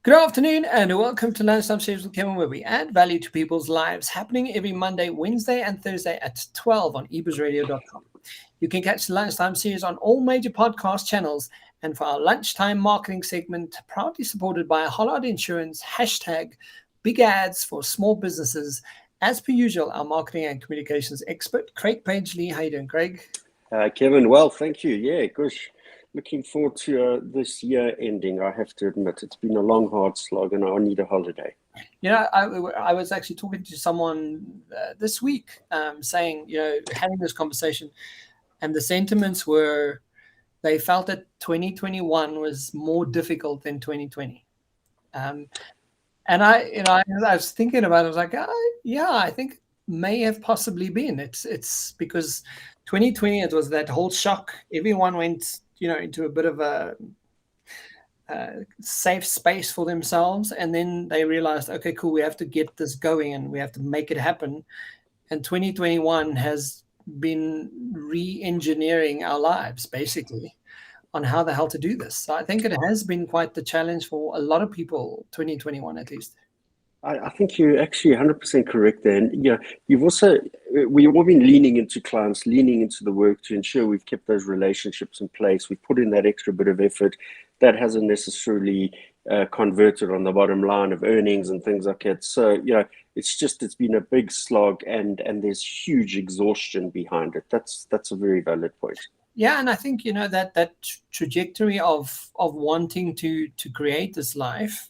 Good afternoon and welcome to Lunchtime Series with Kevin, where we add value to people's lives, happening every Monday, Wednesday, and Thursday at 12 on ebuzzradio.com. You can catch the Lunchtime Series on all major podcast channels, and for our Lunchtime marketing segment, proudly supported by Hollard Insurance, hashtag big ads for small businesses. As per usual, our marketing and communications expert, Craig Pagely. How you doing, Craig? Kevin, well, thank you. Yeah, gosh. Looking forward to this year ending, I have to admit. It's been a long, hard slog, and I need a holiday. You know, I was actually talking to someone this week saying, having this conversation, and the sentiments were they felt that 2021 was more difficult than 2020. And I was thinking about it. I was like, yeah, I think may have possibly been. It's because 2020, it was that whole shock. Everyone went into a bit of a safe space for themselves, and then they realized, okay, cool, we have to get this going and we have to make it happen. And 2021 has been re-engineering our lives basically on how the hell to do this. So I think it has been quite the challenge for a lot of people, 2021 at least. I think you're actually 100% correct there. And we've all been leaning into clients, leaning into the work to ensure we've kept those relationships in place. We've put in that extra bit of effort that hasn't necessarily converted on the bottom line of earnings and things like that. So, it's been a big slog, and there's huge exhaustion behind it. That's a very valid point. Yeah, and I think that trajectory of wanting to create this life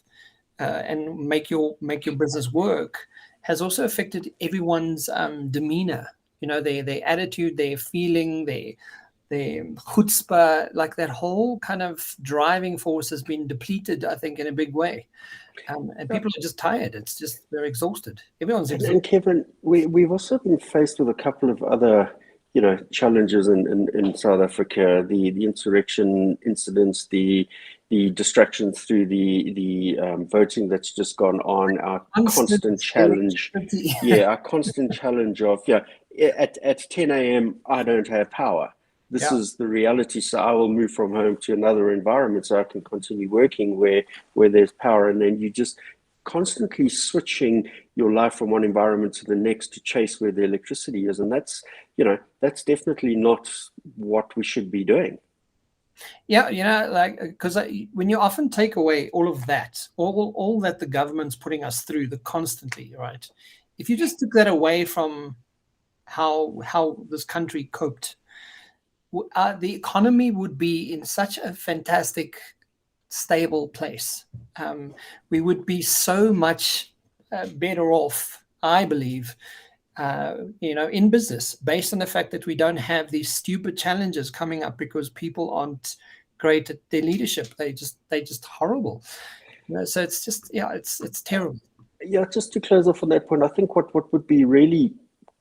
and make your business work has also affected everyone's demeanor. Their attitude, their feeling, their chutzpah, like that whole kind of driving force has been depleted, I think, in a big way. And people are just tired. It's just they're exhausted. Everyone's exhausted. And Kevin, we've also been faced with a couple of other challenges in South Africa, the insurrection incidents, the distractions through the voting that's just gone on, our constant challenge. Our constant challenge of, at 10 a.m., I don't have power. This is the reality. So I will move from home to another environment so I can continue working where there's power. And then you just constantly switching your life from one environment to the next to chase where the electricity is. And that's definitely not what we should be doing. Yeah, because when you often take away all of that, all that the government's putting us through, constantly, right? If you just took that away from how this country coped, the economy would be in such a fantastic, stable place. We would be so much better off, I believe, in business, based on the fact that we don't have these stupid challenges coming up because people aren't great at their leadership. They're just horrible. So it's just, it's terrible. Yeah, just to close off on that point, I think what would be really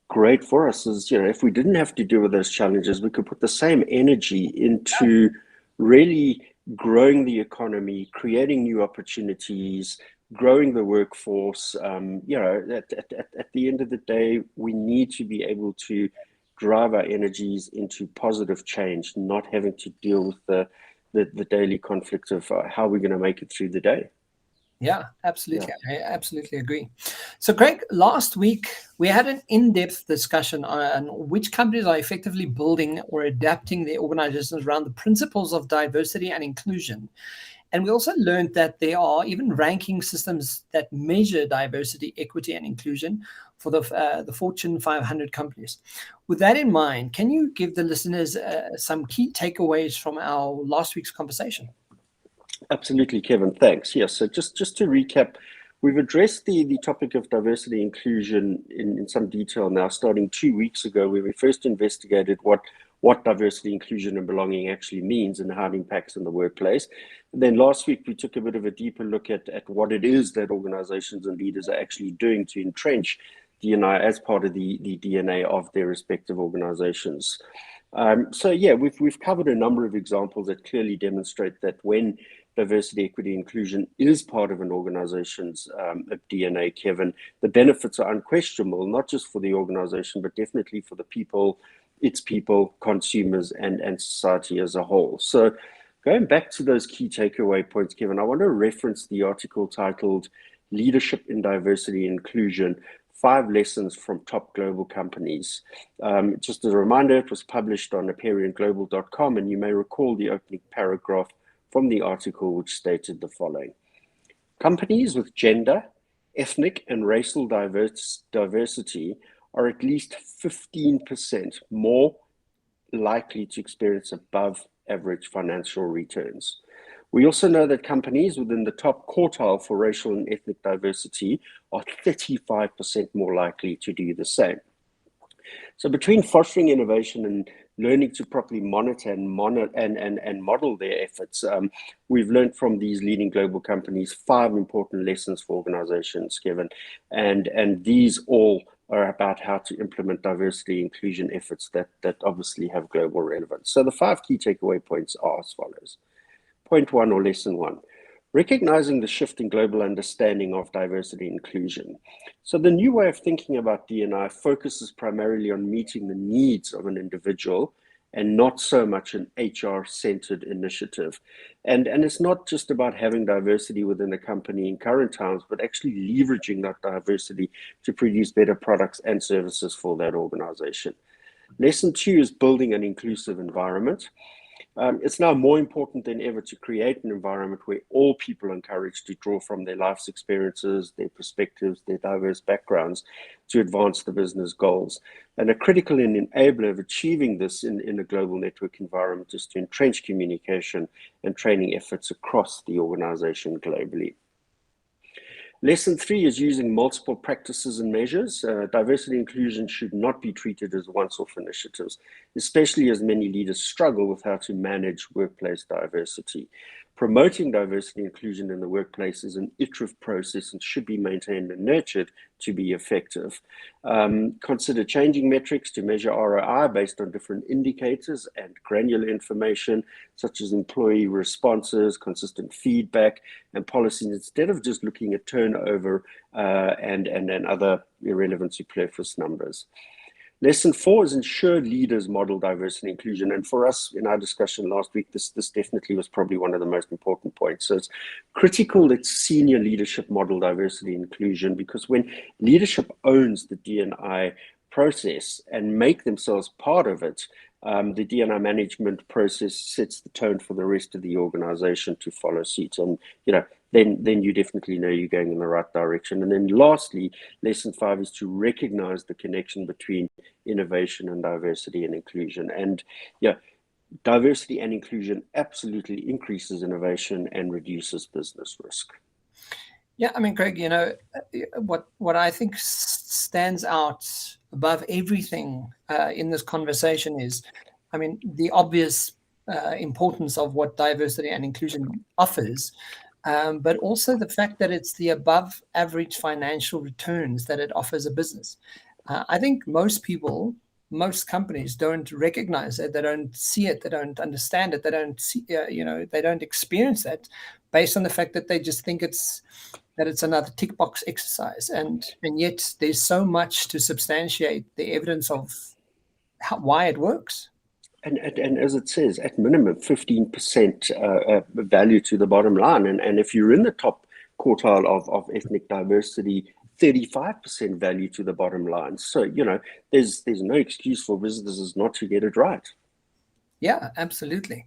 great for us is, if we didn't have to deal with those challenges, we could put the same energy into really growing the economy, creating new opportunities, growing the workforce. At the end of the day, we need to be able to drive our energies into positive change, not having to deal with the daily conflict of how we're going to make it through the day. Yeah, absolutely. Yeah. I absolutely agree. So, Greg, last week we had an in-depth discussion on which companies are effectively building or adapting their organizations around the principles of diversity and inclusion. And we also learned that there are even ranking systems that measure diversity, equity, and inclusion for the Fortune 500 companies. With that in mind, can you give the listeners some key takeaways from our last week's conversation? Absolutely, Kevin. Thanks. Yes. So just to recap, we've addressed the topic of diversity inclusion in some detail now, starting 2 weeks ago, where we first investigated what diversity, inclusion, and belonging actually means and how it impacts in the workplace. And then last week, we took a bit of a deeper look at what it is that organizations and leaders are actually doing to entrench D&I as part of the DNA of their respective organizations. We've covered a number of examples that clearly demonstrate that when diversity, equity, inclusion is part of an organization's DNA, Kevin, the benefits are unquestionable, not just for the organization, but definitely for the people, its people, consumers, and society as a whole. So Going back to those key takeaway points, Kevin, I want to reference the article titled Leadership in Diversity and Inclusion, 5 Lessons from Top Global Companies. Just as a reminder, it was published on aperientglobal.com, and you may recall the opening paragraph from the article, which stated the following. Companies with gender, ethnic, and racial diversity are at least 15% more likely to experience above average financial returns. We also know that companies within the top quartile for racial and ethnic diversity are 35% more likely to do the same. So between fostering innovation and learning to properly monitor and model their efforts, we've learned from these leading global companies 5 important lessons for organizations, Kevin, and these all are about how to implement diversity inclusion efforts that obviously have global relevance. So the 5 key takeaway points are as follows. Point 1, or lesson 1, recognizing the shift in global understanding of diversity and inclusion. So the new way of thinking about D&I focuses primarily on meeting the needs of an individual and not so much an HR-centered initiative. And it's not just about having diversity within a company in current times, but actually leveraging that diversity to produce better products and services for that organization. Lesson 2 is building an inclusive environment. It's now more important than ever to create an environment where all people are encouraged to draw from their life's experiences, their perspectives, their diverse backgrounds to advance the business goals. And a critical enabler of achieving this in a global network environment is to entrench communication and training efforts across the organization globally. Lesson 3 is using multiple practices and measures. Diversity and inclusion should not be treated as once-off initiatives, especially as many leaders struggle with how to manage workplace diversity. Promoting diversity and inclusion in the workplace is an iterative process and should be maintained and nurtured to be effective. Consider changing metrics to measure ROI based on different indicators and granular information, such as employee responses, consistent feedback, and policies, instead of just looking at turnover and other irrelevant superfluous numbers. Lesson 4 is ensure leaders model diversity and inclusion. And for us, in our discussion last week, this definitely was probably one of the most important points. So it's critical that senior leadership model diversity and inclusion, because when leadership owns the D&I process and make themselves part of it, the D&I management process sets the tone for the rest of the organization to follow suit. And, then you definitely know you're going in the right direction. And then lastly, lesson 5 is to recognize the connection between innovation and diversity and inclusion. And diversity and inclusion absolutely increases innovation and reduces business risk. Yeah, I mean, Craig, what I think stands out above everything in this conversation is, I mean, the obvious importance of what diversity and inclusion offers, but also the fact that it's the above average financial returns that it offers a business. I think most companies don't recognize it, they don't see it, they don't understand it, they don't see, they don't experience that, based on the fact that they just think it's another tick box exercise, and yet there's so much to substantiate the evidence of why it works. And as it says, at minimum 15% value to the bottom line. And if you're in the top quartile of ethnic diversity, 35% value to the bottom line. So, there's no excuse for businesses not to get it right. Yeah, absolutely.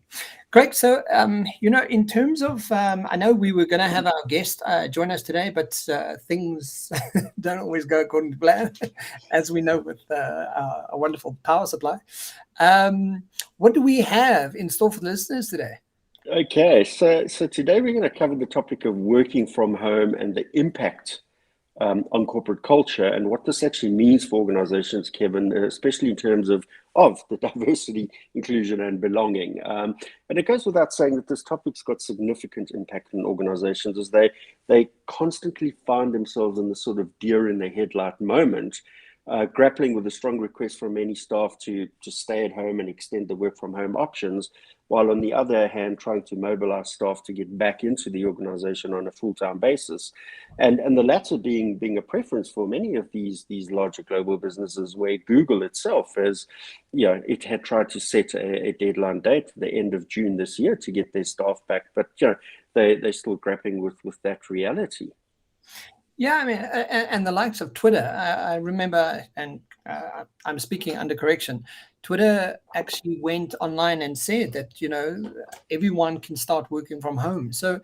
Great. So, in terms of, I know we were going to have our guest join us today, but things don't always go according to plan, as we know with a wonderful power supply. What do we have in store for the listeners today? Okay, so today we're going to cover the topic of working from home and the impact on corporate culture, and what this actually means for organizations, Kevin, especially in terms of the diversity, inclusion, and belonging. And it goes without saying that this topic's got significant impact on organizations, as they constantly find themselves in this sort of deer in the headlight moment grappling with a strong request from many staff to stay at home and extend the work from home options, while on the other hand, trying to mobilize staff to get back into the organization on a full-time basis. And the latter being a preference for many of these larger global businesses, where Google itself has, it had tried to set a deadline date for the end of June this year to get their staff back, but they're still grappling with that reality. Yeah, I mean, and the likes of Twitter, I remember, and I'm speaking under correction, Twitter actually went online and said that, everyone can start working from home. So,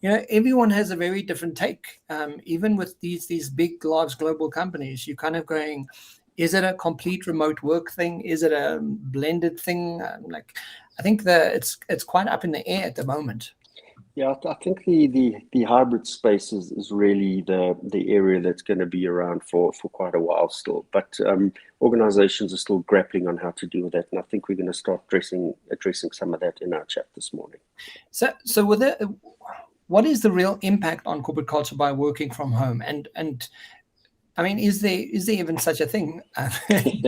everyone has a very different take. Even with these big, large global companies, you're kind of going, is it a complete remote work thing? Is it a blended thing? I think that it's quite up in the air at the moment. Yeah, I think the hybrid space is really the area that's going to be around for quite a while still. But organizations are still grappling on how to deal with that, and I think we're going to start addressing some of that in our chat this morning. So with it, what is the real impact on corporate culture by working from home? And I mean, is there even such a thing?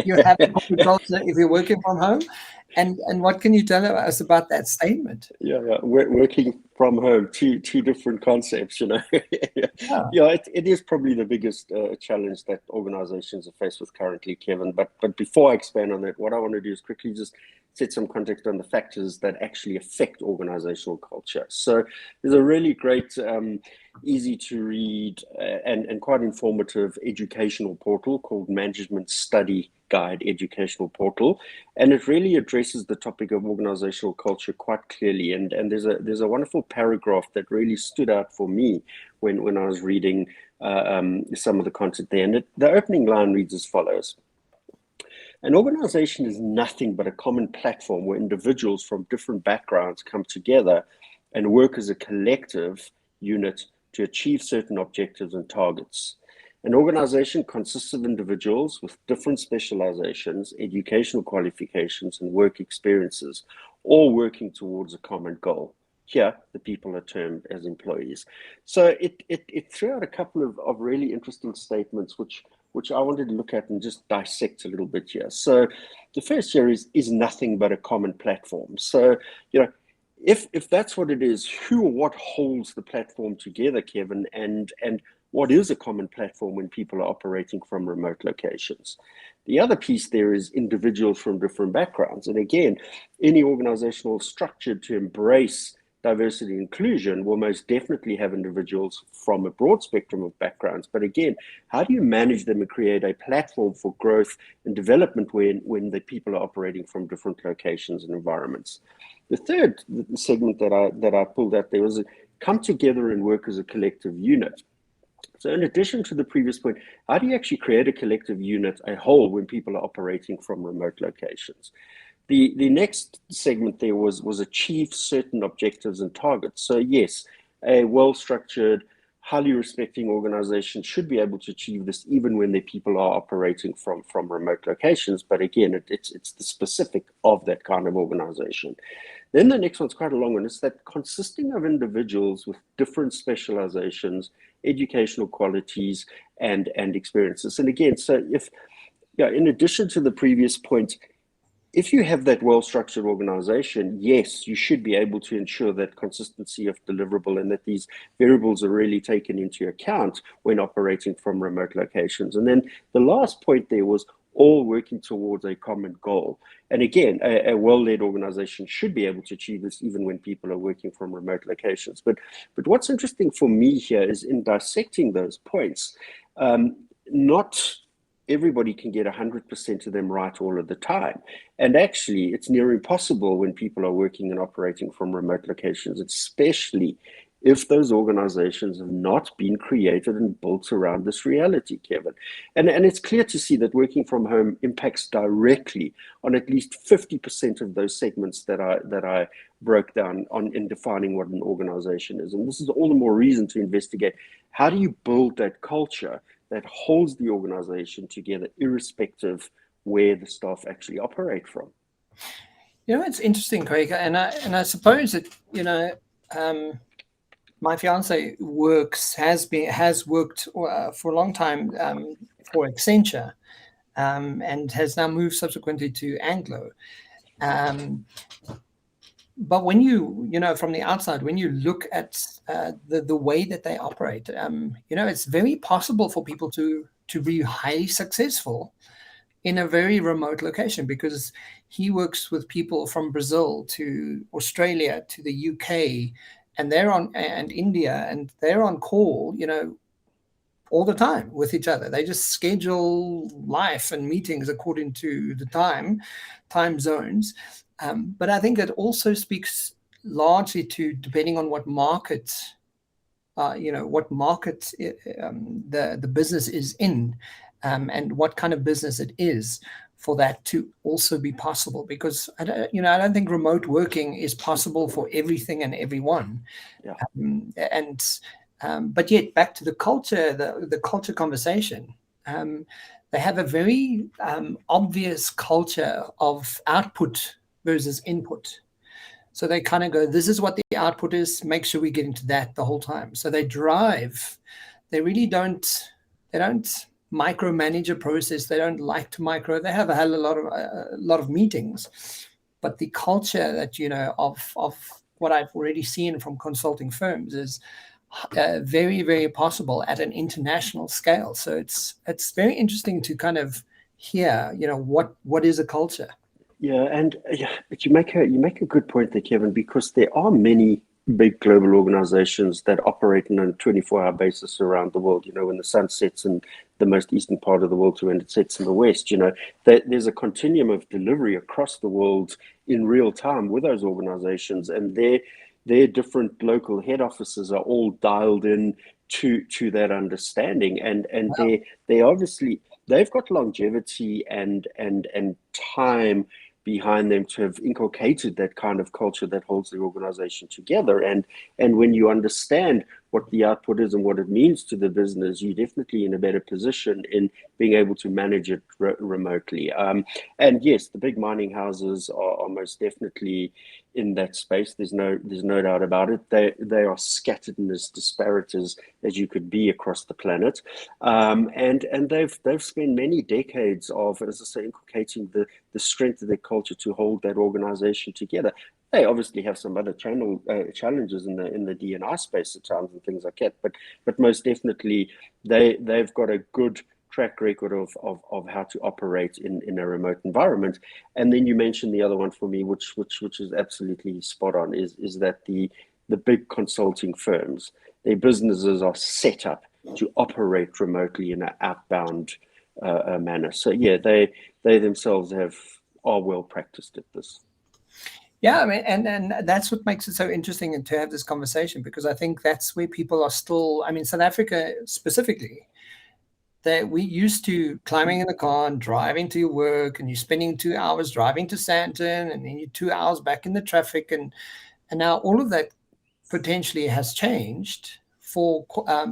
You have a corporate culture if you're working from home? And what can you tell us about that statement? Yeah. Working from home, two different concepts, Yeah, it is probably the biggest challenge that organizations are faced with currently, Kevin. But before I expand on that, what I want to do is quickly just set some context on the factors that actually affect organizational culture. So there's a really great, easy to read and quite informative educational portal called Management Study Guide Educational Portal, and it really addresses the topic of organizational culture quite clearly. And there's a wonderful paragraph that really stood out for me when I was reading some of the content there. And the opening line reads as follows: an organization is nothing but a common platform where individuals from different backgrounds come together and work as a collective unit to achieve certain objectives and targets. An organization consists of individuals with different specializations, educational qualifications, and work experiences, all working towards a common goal. Here, the people are termed as employees. So it threw out a couple of really interesting statements, which I wanted to look at and just dissect a little bit here. So the first here is nothing but a common platform. So, if that's what it is, who or what holds the platform together, Kevin, and what is a common platform when people are operating from remote locations? The other piece there is individuals from different backgrounds. And again, any organizational structure to embrace diversity and inclusion will most definitely have individuals from a broad spectrum of backgrounds. But again, how do you manage them and create a platform for growth and development when the people are operating from different locations and environments? The third segment that I pulled out there was come together and work as a collective unit. So in addition to the previous point, how do you actually create a collective unit, a whole, when people are operating from remote locations? The next segment there was achieve certain objectives and targets. So yes, a well-structured, highly respecting organization should be able to achieve this even when their people are operating from remote locations. But again, it's the specific of that kind of organization. Then the next one's quite a long one. It's that consisting of individuals with different specializations, educational qualities, and experiences. And again, so in addition to the previous point, if you have that well-structured organization, yes, you should be able to ensure that consistency of deliverable and that these variables are really taken into account when operating from remote locations. And then the last point there was all working towards a common goal. And again, a well-led organization should be able to achieve this even when people are working from remote locations. But what's interesting for me here is in dissecting those points, not everybody can get 100% of them right all of the time. And actually, it's near impossible when people are working and operating from remote locations, especially if those organizations have not been created and built around this reality, Kevin. And it's clear to see that working from home impacts directly on at least 50% of those segments that I broke down in defining what an organization is. And this is all the more reason to investigate, how do you build that culture that holds the organization together, irrespective where the staff actually operate from? It's interesting, Craig, and I suppose that my fiance has worked for a long time for Accenture, and has now moved subsequently to Anglo. But when you from the outside, when you look at the way that they operate, it's very possible for people to be highly successful in a very remote location, because he works with people from Brazil to Australia to the UK, and India, and they're on call, all the time with each other. They just schedule life and meetings according to the time zones. But I think it also speaks largely to, depending on what market, the business is in, and what kind of business it is, for that to also be possible. Because I don't think remote working is possible for everything and everyone. Yeah. But yet, back to the culture, the culture conversation. They have a very obvious culture of output versus input. So they kind of go, this is what the output is, make sure we get into that the whole time. So they really don't micromanage a process. They don't like to they have had a lot of meetings, but the culture that, of what I've already seen from consulting firms is very, very possible at an international scale. So it's very interesting to kind of hear, what is a culture. Yeah, but you make a good point there, Kevin, because there are many big global organizations that operate on a 24-hour basis around the world. When the sun sets in the most eastern part of the world to when it sets in the west, there's a continuum of delivery across the world in real time with those organizations, and their different local head offices are all dialed in to that understanding, and wow. they obviously, they've got longevity and time behind them to have inculcated that kind of culture that holds the organization together. And when you understand what the output is and what it means to the business, you're definitely in a better position in being able to manage it remotely. And yes, the big mining houses are most definitely in that space. There's no doubt about it. They are scattered and as disparate as you could be across the planet. And they've spent many decades of, as I say, inculcating the strength of their culture to hold that organization together. They obviously have some other challenges in the D&I space at times and things like that, but most definitely they've got a good track record of how to operate in a remote environment. And then you mentioned the other one for me, which is absolutely spot on, is that the big consulting firms, their businesses are set up to operate remotely in an outbound manner. So yeah, they themselves are well practiced at this. Yeah, I mean, and that's what makes it so interesting to have this conversation, because I think that's where people are still, I mean, South Africa specifically, that we used to climbing in the car and driving to your work, and you're spending 2 hours driving to Sandton, and then you're 2 hours back in the traffic. And now all of that potentially has changed for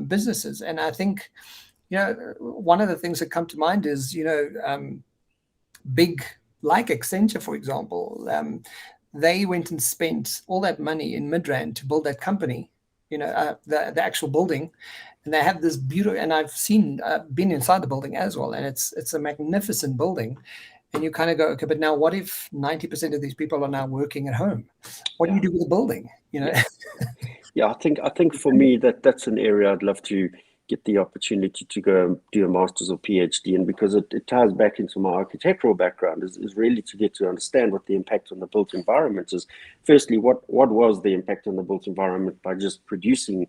businesses. And I think, one of the things that come to mind is, big, like Accenture, for example, they went and spent all that money in Midrand to build that company, the actual building. And they have this beautiful, and I've been inside the building as well, and it's a magnificent building. And you kind of go, okay, but now what if 90% of these people are now working at home? What do you do with the building? Yeah, I think for me that's an area I'd love to get the opportunity to go do a master's or PhD in, because it ties back into my architectural background, is really to get to understand what the impact on the built environment is. Firstly, what was the impact on the built environment by just producing,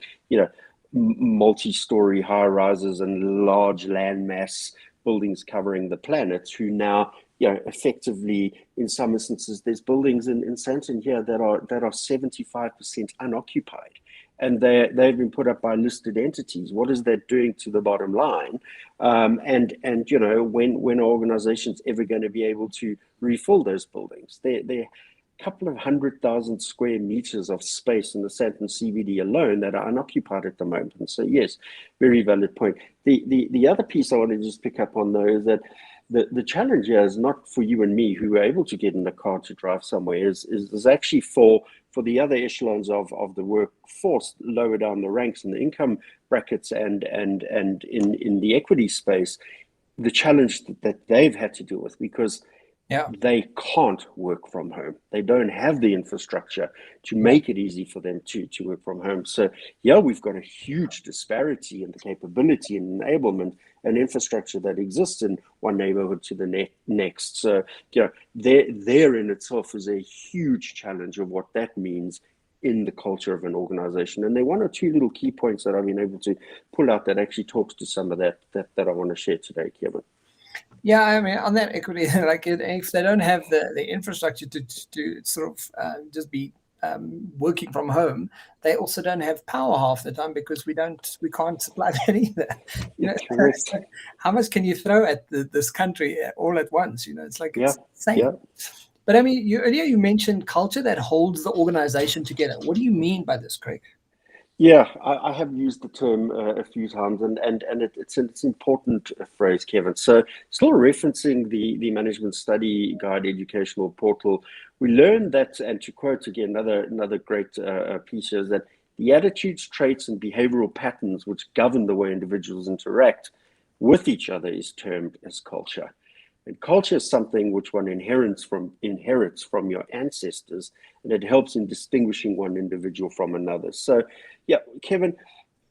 multi-story high rises and large landmass buildings covering the planet, who now, effectively, in some instances, there's buildings in Sanford here that are 75% unoccupied. And they've been put up by listed entities. What is that doing to the bottom line? And when organizations ever going to be able to refill those buildings? They're a couple of 100,000 square meters of space in the Sandton CBD alone that are unoccupied at the moment. And so yes, very valid point. The other piece I want to just pick up on, though, is that the challenge here is not for you and me who are able to get in the car to drive somewhere, is actually for the other echelons of the workforce lower down the ranks in the income brackets and in the equity space. the challenge that they've had to deal with, because Yeah. they can't work from home. They don't have the infrastructure to make it easy for them to work from home. So yeah, we've got a huge disparity in the capability and enablement and infrastructure that exists in one neighborhood to the next. So there in itself is a huge challenge of what that means in the culture of an organization. And there are one or two little key points that I've been able to pull out that actually talks to some of that I want to share today, Kevin. Yeah, I mean, on that equity, like if they don't have the infrastructure to sort of just be working from home, they also don't have power half the time, because we can't supply that either. It's like, how much can you throw at this country all at once? It's like it's insane. Yeah. But I mean, earlier you mentioned culture that holds the organization together. What do you mean by this, Craig? Yeah, I have used the term a few times, and it's an important phrase, Kevin. So, still referencing the Management Study Guide educational portal, we learned that, and to quote again another great piece here, is that the attitudes, traits, and behavioral patterns which govern the way individuals interact with each other is termed as culture. And culture is something which one inherits from your ancestors, and it helps in distinguishing one individual from another. So, yeah, Kevin,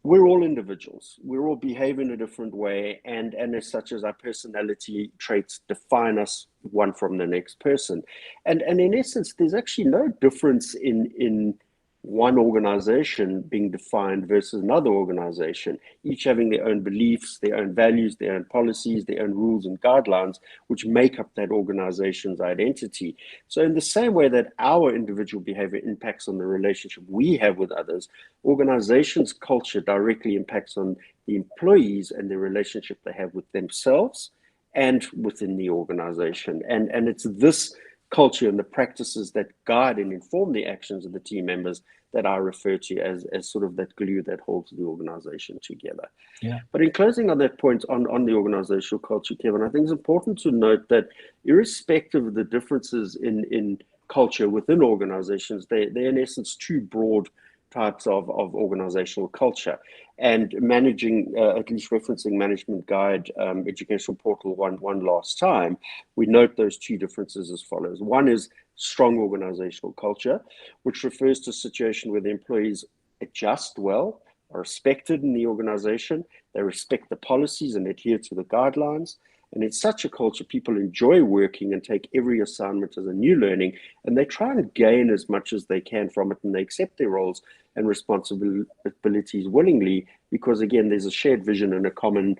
we're all individuals. We're all behave in a different way, and as such as our personality traits define us one from the next person. And in essence, there's actually no difference in one organization being defined versus another organization, each having their own beliefs, their own values, their own policies, their own rules and guidelines, which make up that organization's identity. So in the same way that our individual behavior impacts on the relationship we have with others, organizations' culture directly impacts on the employees and the relationship they have with themselves and within the organization. And it's this culture and the practices that guide and inform the actions of the team members that I refer to as sort of that glue that holds the organization together. Yeah. But in closing on that point on the organizational culture, Kevin, I think it's important to note that irrespective of the differences in culture within organizations, they're in essence two broad types of organizational culture. And managing, at least referencing Management Guide educational portal one last time, we note those two differences as follows. One is strong organizational culture, which refers to a situation where the employees adjust well, are respected in the organization, they respect the policies and adhere to the guidelines. And in such a culture, people enjoy working and take every assignment as a new learning, and they try and gain as much as they can from it, and they accept their roles and responsibilities willingly, because again, there's a shared vision and a common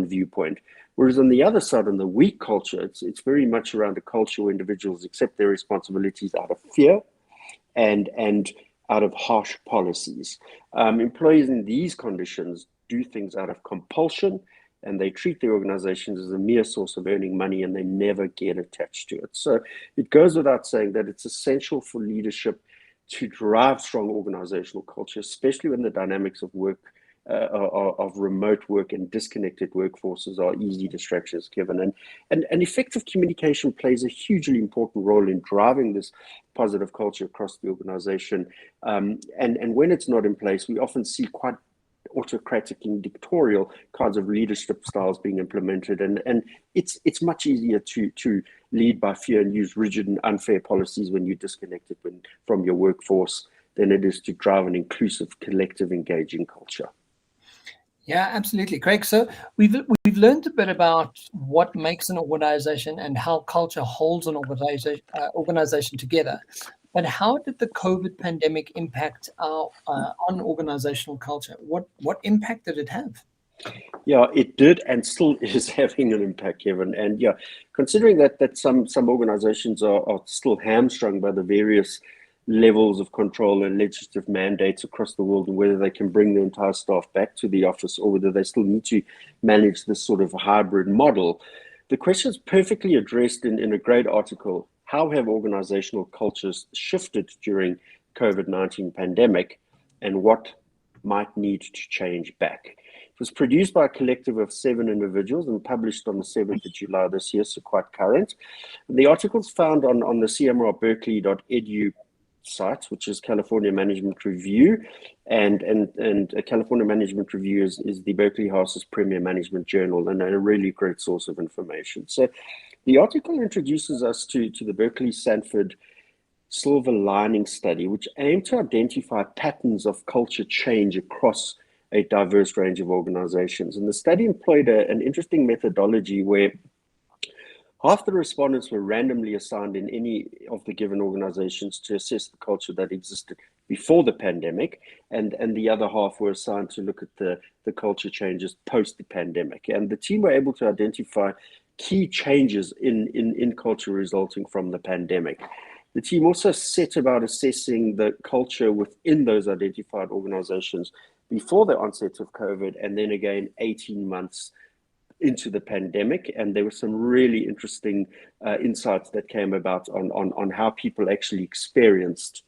viewpoint. Whereas on the other side, in the weak culture, it's very much around a culture where individuals accept their responsibilities out of fear and out of harsh policies. Employees in these conditions do things out of compulsion, and they treat their organizations as a mere source of earning money, and they never get attached to it. So it goes without saying that it's essential for leadership to drive strong organizational culture, especially when the dynamics of work, of remote work and disconnected workforces are easy distractions, Kevin. And effective communication plays a hugely important role in driving this positive culture across the organization. And when it's not in place, we often see quite autocratic and dictatorial kinds of leadership styles being implemented, and it's much easier to lead by fear and use rigid and unfair policies when you're disconnected from your workforce than it is to drive an inclusive, collective, engaging culture. Yeah, absolutely, Craig. So we've learned a bit about what makes an organization and how culture holds an organization together. But how did the COVID pandemic impact our on organizational culture? What impact did it have? Yeah, it did, and still is having an impact, Kevin. And yeah, considering that some organizations are still hamstrung by the various levels of control and legislative mandates across the world, and whether they can bring the entire staff back to the office or whether they still need to manage this sort of hybrid model, the question is perfectly addressed in a great article. How have organizational cultures shifted during COVID-19 pandemic, and what might need to change back? It was produced by a collective of 7 individuals and published on the 7th of July this year, so quite current. And the article's found on the cmrberkeley.edu site, which is California Management Review, and California Management Review is the Berkeley House's premier management journal, and a really great source of information. So the article introduces us to the Berkeley Sanford Silver Lining Study, which aimed to identify patterns of culture change across a diverse range of organizations. And the study employed an interesting methodology where half the respondents were randomly assigned in any of the given organizations to assess the culture that existed before the pandemic, and the other half were assigned to look at the culture changes post the pandemic. And the team were able to identify key changes in culture resulting from the pandemic. The team also set about assessing the culture within those identified organizations before the onset of COVID, and then again 18 months into the pandemic. And there were some really interesting insights that came about on how people actually experienced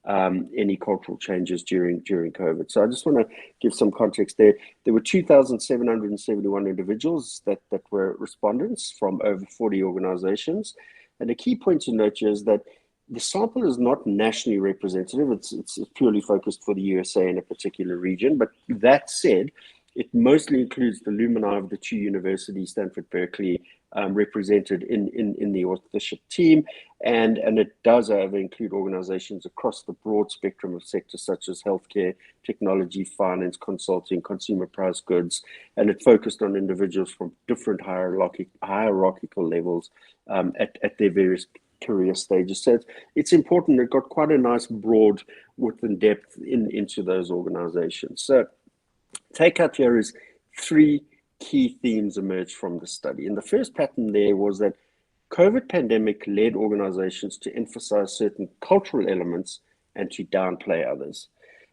any cultural changes during COVID. So I just want to give some context there. There were 2,771 individuals that were respondents from over 40 organizations. And a key point to note here is that the sample is not nationally representative. It's purely focused for the USA in a particular region. But that said, it mostly includes the alumni of the two universities, Stanford, Berkeley, represented in the authorship team. And it does, however, include organizations across the broad spectrum of sectors such as healthcare, technology, finance, consulting, consumer price goods. And it focused on individuals from different hierarchical levels at their various career stages. So it's important. It got quite a nice broad width and depth into those organizations. So takeout here is three key themes emerged from the study. And the first pattern there was that COVID pandemic led organizations to emphasize certain cultural elements and to downplay others.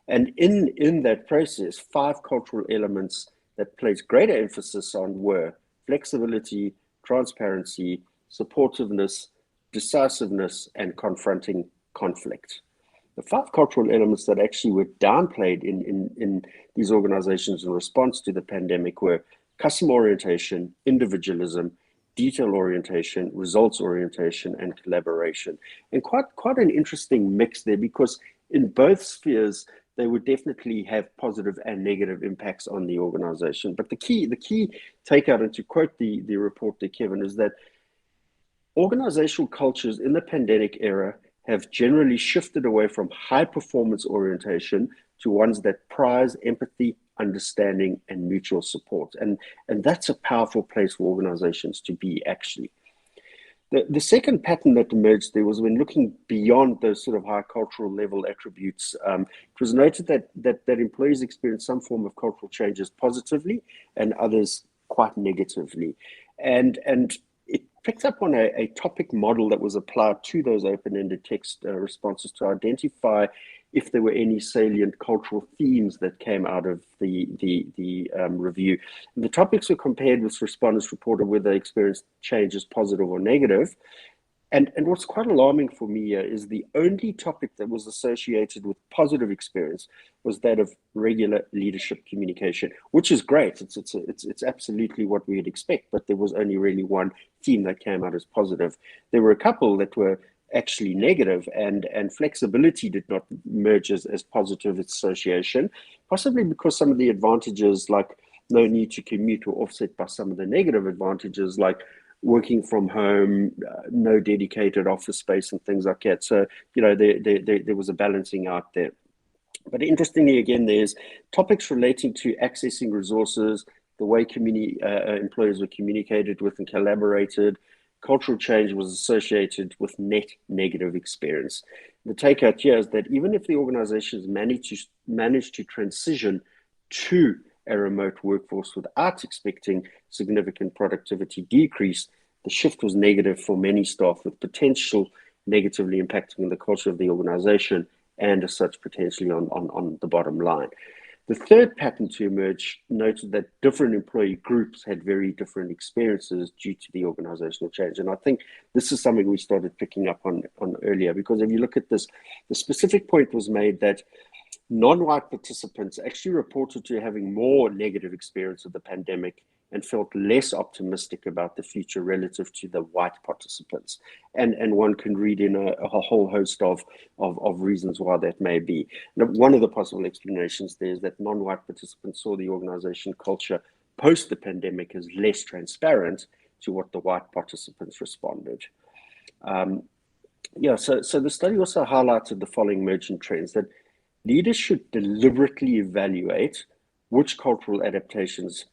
And in that process, 5 cultural elements that placed greater emphasis on were flexibility, transparency, supportiveness, decisiveness, and confronting conflict. The 5 cultural elements that actually were downplayed in these organizations in response to the pandemic were customer orientation, individualism, detail orientation, results orientation, and collaboration. And quite an interesting mix there, because in both spheres, they would definitely have positive and negative impacts on the organization. But the key takeout, and to quote the report there, Kevin, is that organizational cultures in the pandemic era have generally shifted away from high performance orientation to ones that prize empathy, understanding, and mutual support. And that's a powerful place for organizations to be, actually. The second pattern that emerged there was when looking beyond those sort of high cultural level attributes. It was noted that employees experience some form of cultural changes positively and others quite negatively. And it picked up on a topic model that was applied to those open-ended text responses to identify if there were any salient cultural themes that came out of the review. And the topics were compared with respondents reported whether they experienced changes positive or negative. And what's quite alarming for me here is the only topic that was associated with positive experience was that of regular leadership communication, which is great. It's absolutely what we'd expect, but there was only really one theme that came out as positive. There were a couple that were actually negative, and flexibility did not merge as positive association, possibly because some of the advantages, like no need to commute, were offset by some of the negative advantages, like working from home, no dedicated office space and things like that. So, there was a balancing out there. But interestingly, again, there's topics relating to accessing resources, the way employees were communicated with and collaborated. Cultural change was associated with net negative experience. The takeout here is that even if the organizations managed to transition to a remote workforce without expecting significant productivity decrease, the shift was negative for many staff, with potential negatively impacting the culture of the organization and as such potentially on the bottom line. The third pattern to emerge noted that different employee groups had very different experiences due to the organizational change. And I think this is something we started picking up on earlier, because if you look at this, the specific point was made that non-white participants actually reported to having more negative experience of the pandemic and felt less optimistic about the future relative to the white participants. And one can read in a whole host of reasons why that may be. Now, one of the possible explanations there is that non-white participants saw the organization culture post the pandemic as less transparent to what the white participants responded. So the study also highlighted the following emergent trends: that leaders should deliberately evaluate which cultural adaptations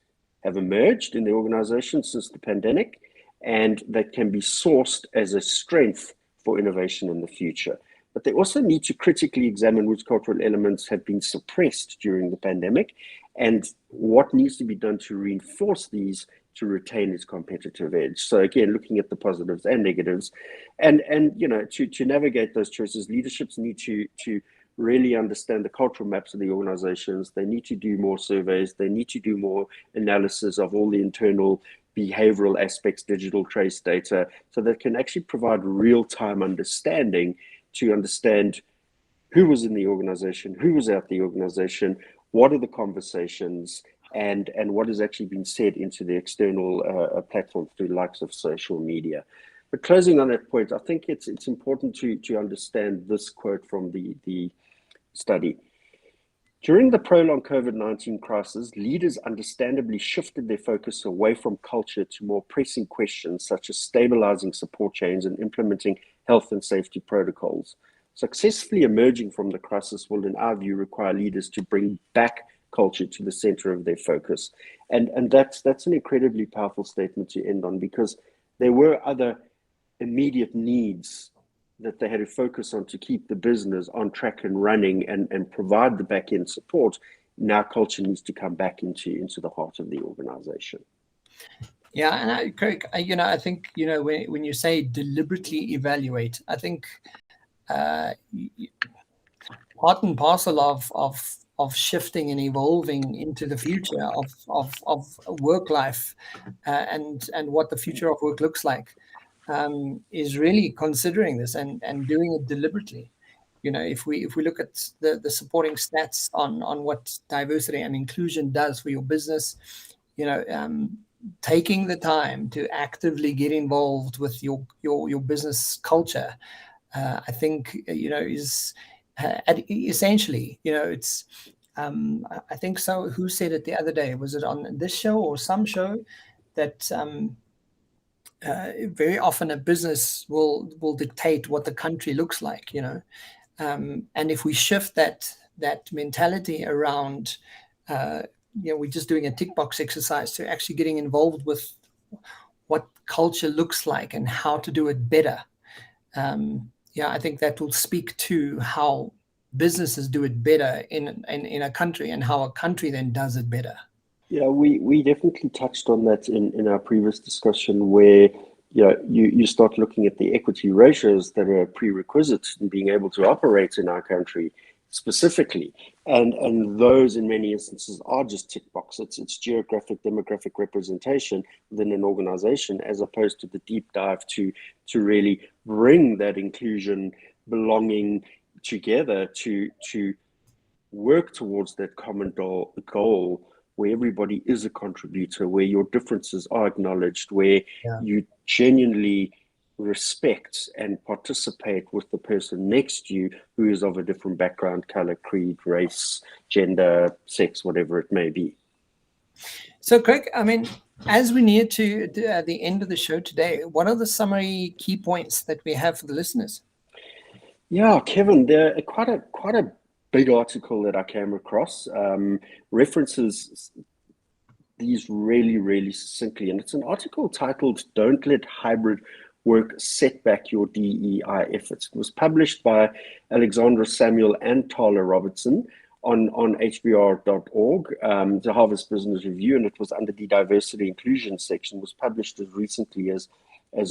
have emerged in the organization since the pandemic, and that can be sourced as a strength for innovation in the future. But they also need to critically examine which cultural elements have been suppressed during the pandemic and what needs to be done to reinforce these to retain its competitive edge. So again, looking at the positives and negatives, and to navigate those choices, leaderships need to really understand the cultural maps of the organizations. They need to do more surveys. They need to do more analysis of all the internal behavioral aspects, digital trace data, so that can actually provide real-time understanding to understand who was in the organization, who was out the organization, what are the conversations, and what has actually been said into the external platforms through the likes of social media. But closing on that point, I think it's important to understand this quote from the study. During the prolonged COVID-19 crisis, leaders understandably shifted their focus away from culture to more pressing questions such as stabilizing support chains and implementing health and safety protocols. Successfully emerging from the crisis will, in our view, require leaders to bring back culture to the center of their focus. And that's an incredibly powerful statement to end on, because there were other immediate needs that they had to focus on to keep the business on track and running and provide the back-end support. Now culture needs to come back into the heart of the organization. Yeah, and Craig, I think, when you say deliberately evaluate, I think part and parcel of shifting and evolving into the future of work life and what the future of work looks like is really considering this and doing it deliberately. If we look at the supporting stats on what diversity and inclusion does for your business, taking the time to actively get involved with your business culture, I think is essentially, it's I think so. Who said it the other day? Was it on this show or some show that very often a business will dictate what the country looks like, and if we shift that mentality around, we're just doing a tick box exercise to actually getting involved with what culture looks like and how to do it better. I think that will speak to how businesses do it better in a country, and how a country then does it better. Yeah, we definitely touched on that in our previous discussion, where you start looking at the equity ratios that are prerequisites in being able to operate in our country specifically, and those in many instances are just tick box. It's geographic, demographic representation within an organization, as opposed to the deep dive to really bring that inclusion, belonging together to work towards that common goal, where everybody is a contributor, where your differences are acknowledged, where you genuinely respect and participate with the person next to you who is of a different background, color, creed, race, gender, sex, whatever it may be. So, Craig, as we near to the end of the show today, what are the summary key points that we have for the listeners? Yeah, Kevin, there are quite a big article that I came across, references these really, really succinctly. And it's an article titled "Don't Let Hybrid Work Set Back Your DEI Efforts." It was published by Alexandra Samuel and Tala Robertson on hbr.org, the Harvard Business Review, and it was under the diversity inclusion section. It was published as recently as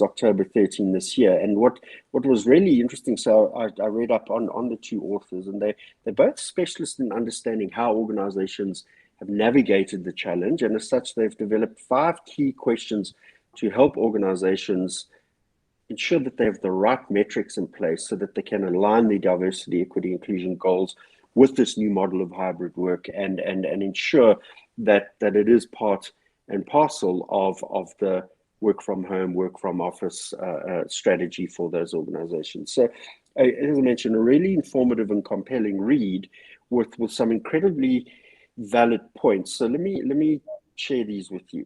October 13 this year. And what was really interesting, so I read up on the two authors, and they're both specialists in understanding how organizations have navigated the challenge, and as such, they've developed 5 key questions to help organizations ensure that they have the right metrics in place so that they can align the diversity, equity, inclusion goals with this new model of hybrid work, and ensure that it is part and parcel of the work from home, work from office strategy for those organizations. So, as I mentioned, a really informative and compelling read with some incredibly valid points. So let me share these with you.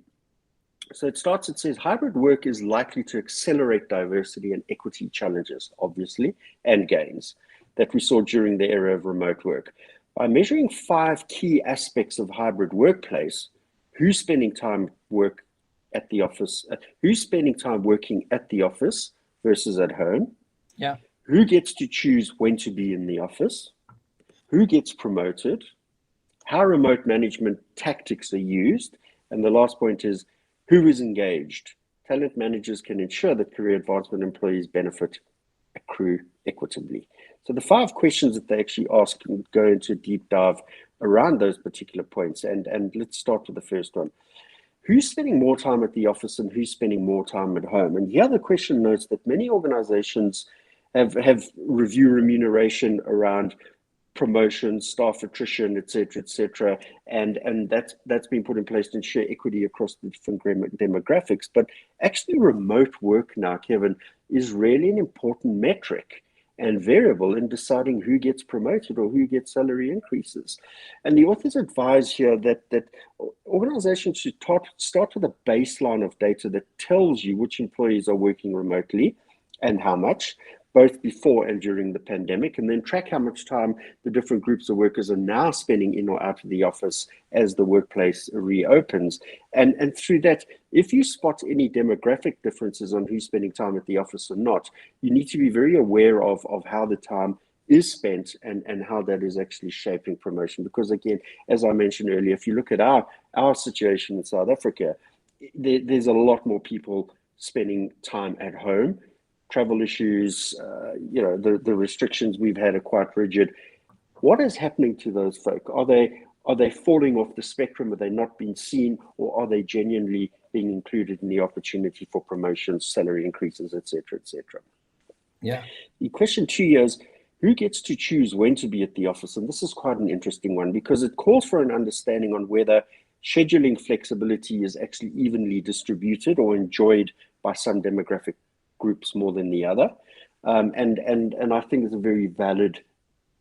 So it says, hybrid work is likely to accelerate diversity and equity challenges, obviously, and gains that we saw during the era of remote work. By measuring 5 key aspects of hybrid workplace, who's spending time working at the office versus at home, who gets to choose when to be in the office, who gets promoted, how remote management tactics are used, and the last point is who is engaged. Talent managers can ensure that career advancement employees benefit accrue equitably. So the 5 questions that they actually ask can go into a deep dive around those particular points. And let's start with the first one. Who's spending more time at the office and who's spending more time at home? And here the question notes that many organizations have review remuneration around promotion, staff attrition, et cetera, and that's been put in place to ensure equity across the different demographics. But actually remote work now, Kevin, is really an important metric and variable in deciding who gets promoted or who gets salary increases. And the authors advise here that organizations should start with a baseline of data that tells you which employees are working remotely and how much, both before and during the pandemic, and then track how much time the different groups of workers are now spending in or out of the office as the workplace reopens. And through that, if you spot any demographic differences on who's spending time at the office or not, you need to be very aware of how the time is spent and how that is actually shaping promotion. Because again, as I mentioned earlier, if you look at our situation in South Africa, there's a lot more people spending time at home. Travel issues, the restrictions we've had are quite rigid. What is happening to those folk? Are they falling off the spectrum? Are they not being seen, or are they genuinely being included in the opportunity for promotions, salary increases, et cetera, et cetera? Yeah. The question 2 is, who gets to choose when to be at the office? And this is quite an interesting one because it calls for an understanding on whether scheduling flexibility is actually evenly distributed or enjoyed by some demographic groups more than the other. And I think it's a very valid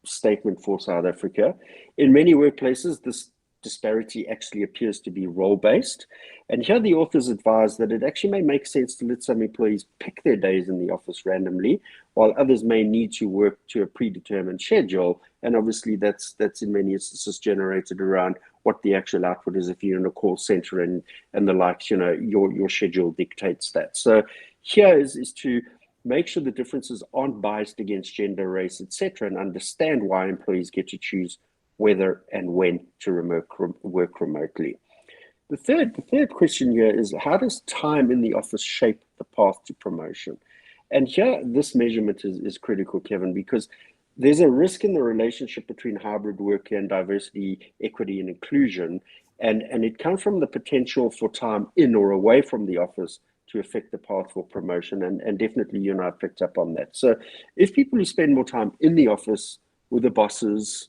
statement for South Africa. In many workplaces, this disparity actually appears to be role-based. And here the authors advise that it actually may make sense to let some employees pick their days in the office randomly, while others may need to work to a predetermined schedule. And obviously that's in many instances generated around what the actual output is if you're in a call center and the likes, your schedule dictates that. So here is to make sure the differences aren't biased against gender, race, etc., and understand why employees get to choose whether and when to work remotely. The third question here is, how does time in the office shape the path to promotion? And here, this measurement is critical, Kevin, because there's a risk in the relationship between hybrid work and diversity, equity, and inclusion, and it comes from the potential for time in or away from the office to affect the path for promotion, and definitely you and I have picked up on that. So if people who spend more time in the office with the bosses,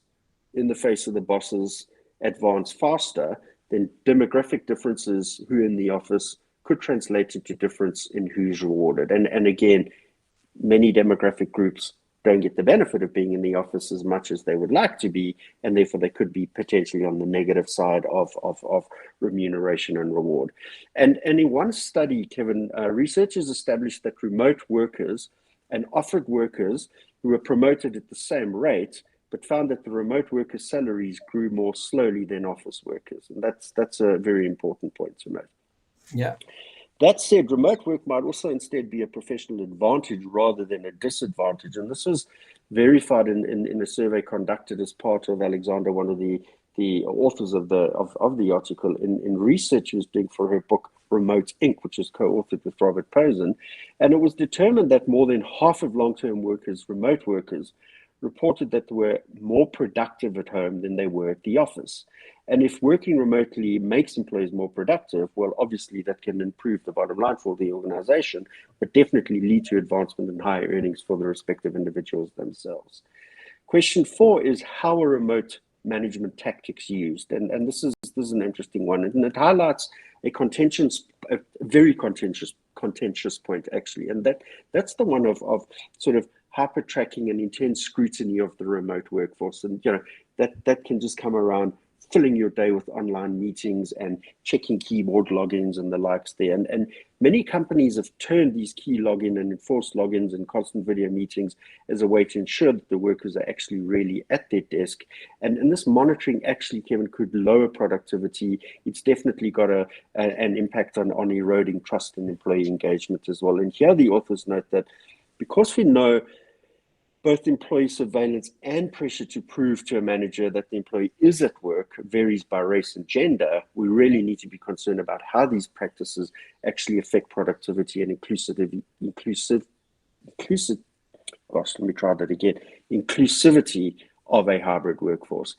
in the face of the bosses, advance faster, then demographic differences who in the office could translate into difference in who's rewarded. And again, many demographic groups don't get the benefit of being in the office as much as they would like to be, and therefore they could be potentially on the negative side of remuneration and reward. And in one study, Kevin, researchers established that remote workers and offered workers who were promoted at the same rate, but found that the remote workers' salaries grew more slowly than office workers. And that's a very important point to note. Yeah. That said, remote work might also instead be a professional advantage rather than a disadvantage. And this was verified in a survey conducted as part of Alexander, one of the authors of the article, in research she was doing for her book Remote Inc., which was co-authored with Robert Posen. And it was determined that more than half of long-term workers, remote workers, reported that they were more productive at home than they were at the office. And if working remotely makes employees more productive, well, obviously that can improve the bottom line for the organization, but definitely lead to advancement and higher earnings for the respective individuals themselves. Question 4 is, how are remote management tactics used? And this is this is an interesting one, and it highlights a very contentious point actually, and that's the one of sort of hyper tracking and intense scrutiny of the remote workforce, and that can just come around filling your day with online meetings and checking keyboard logins and the likes there. And many companies have turned these key login and enforced logins and constant video meetings as a way to ensure that the workers are actually really at their desk. And this monitoring actually, Kevin, could lower productivity. It's definitely got an impact on eroding trust and employee engagement as well. And here the authors note that because we know both employee surveillance and pressure to prove to a manager that the employee is at work varies by race and gender, we really need to be concerned about how these practices actually affect productivity and inclusivity of a hybrid workforce.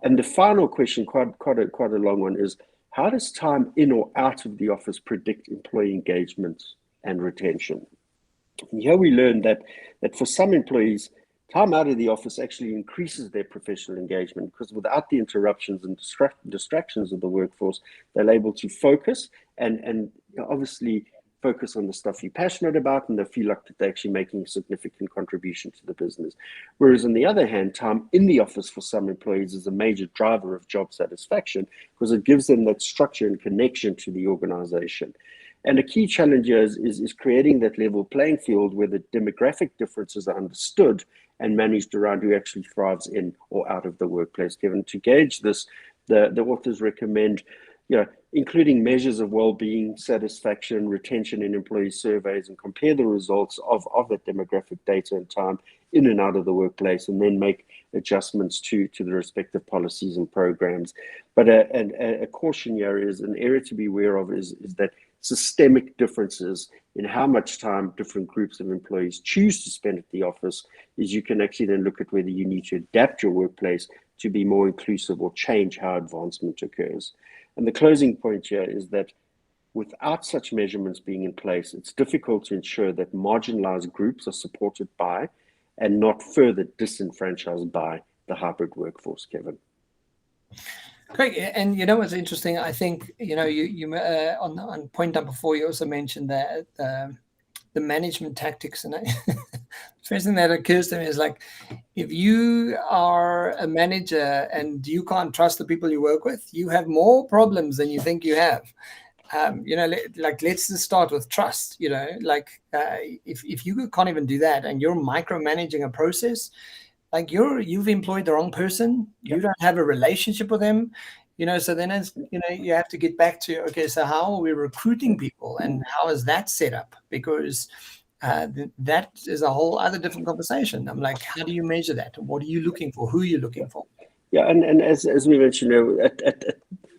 And the final question, quite a long one, is how does time in or out of the office predict employee engagement and retention? And here we learned that for some employees, time out of the office actually increases their professional engagement, because without the interruptions and distractions of the workforce, they're able to focus and obviously focus on the stuff you're passionate about, and they feel like that they're actually making a significant contribution to the business. Whereas on the other hand, time in the office for some employees is a major driver of job satisfaction, because it gives them that structure and connection to the organization. And a key challenge here is creating that level playing field where the demographic differences are understood and managed around who actually thrives in or out of the workplace. Kevin, to gauge this, the authors recommend, including measures of well-being, satisfaction, retention in employee surveys, and compare the results of that demographic data and time in and out of the workplace, and then make adjustments to the respective policies and programs. But a caution here is an area to be aware of is that systemic differences in how much time different groups of employees choose to spend at the office is you can actually then look at whether you need to adapt your workplace to be more inclusive or change how advancement occurs. And the closing point here is that without such measurements being in place, it's difficult to ensure that marginalized groups are supported by and not further disenfranchised by the hybrid workforce, Kevin. Great. And what's interesting, I think, you on point number 4, you also mentioned that the management tactics. And the first thing that occurs to me is, like, if you are a manager and you can't trust the people you work with, you have more problems than you think you have. Let's just start with trust. If you can't even do that and you're micromanaging a process, like you've employed the wrong person, you don't have a relationship with them, so then you have to get back to, okay, so how are we recruiting people and how is that set up? Because that is a whole other different conversation. I'm like, how do you measure that? What are you looking for? Who are you looking for? Yeah, and as we mentioned,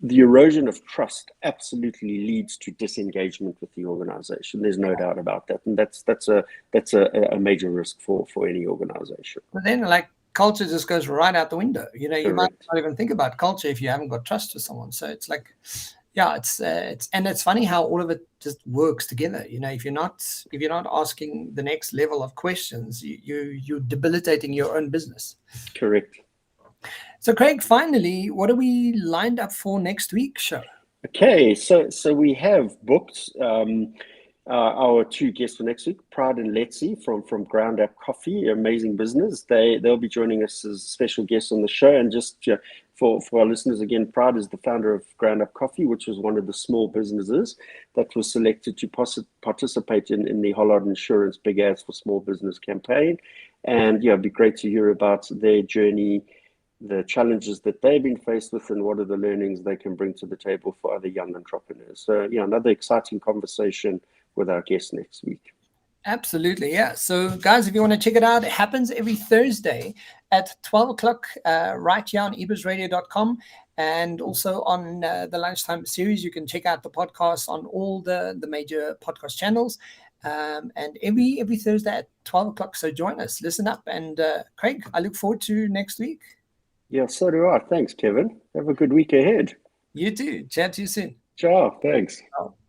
the erosion of trust absolutely leads to disengagement with the organization. There's no doubt about that, and that's a major risk for any organization. But then, culture just goes right out the window. You might not even think about culture if you haven't got trust with someone. So it's like, it's funny how all of it just works together. If you're not asking the next level of questions, you're debilitating your own business. Correct. So, Craig, finally, what are we lined up for next week's show? Okay, so we have booked our 2 guests for next week, Pride and Letzi from Ground Up Coffee, amazing business. They'll be joining us as special guests on the show. And just for our listeners, again, Pride is the founder of Ground Up Coffee, which was one of the small businesses that was selected to participate in the Hollard Insurance Big Ads for Small Business campaign. And it'd be great to hear about their journey, the challenges that they've been faced with, and what are the learnings they can bring to the table for other young entrepreneurs. So, another exciting conversation with our guests next week. Absolutely, yeah. So, guys, if you want to check it out, it happens every Thursday at 12 o'clock right here on ebersradio.com. And also on the Lunchtime series, you can check out the podcast on all the major podcast channels. And every Thursday at 12 o'clock. So join us, listen up. And Craig, I look forward to next week. Yeah, so do I. Thanks, Kevin. Have a good week ahead. You too. Chat to you soon. Ciao. Thanks. Ciao.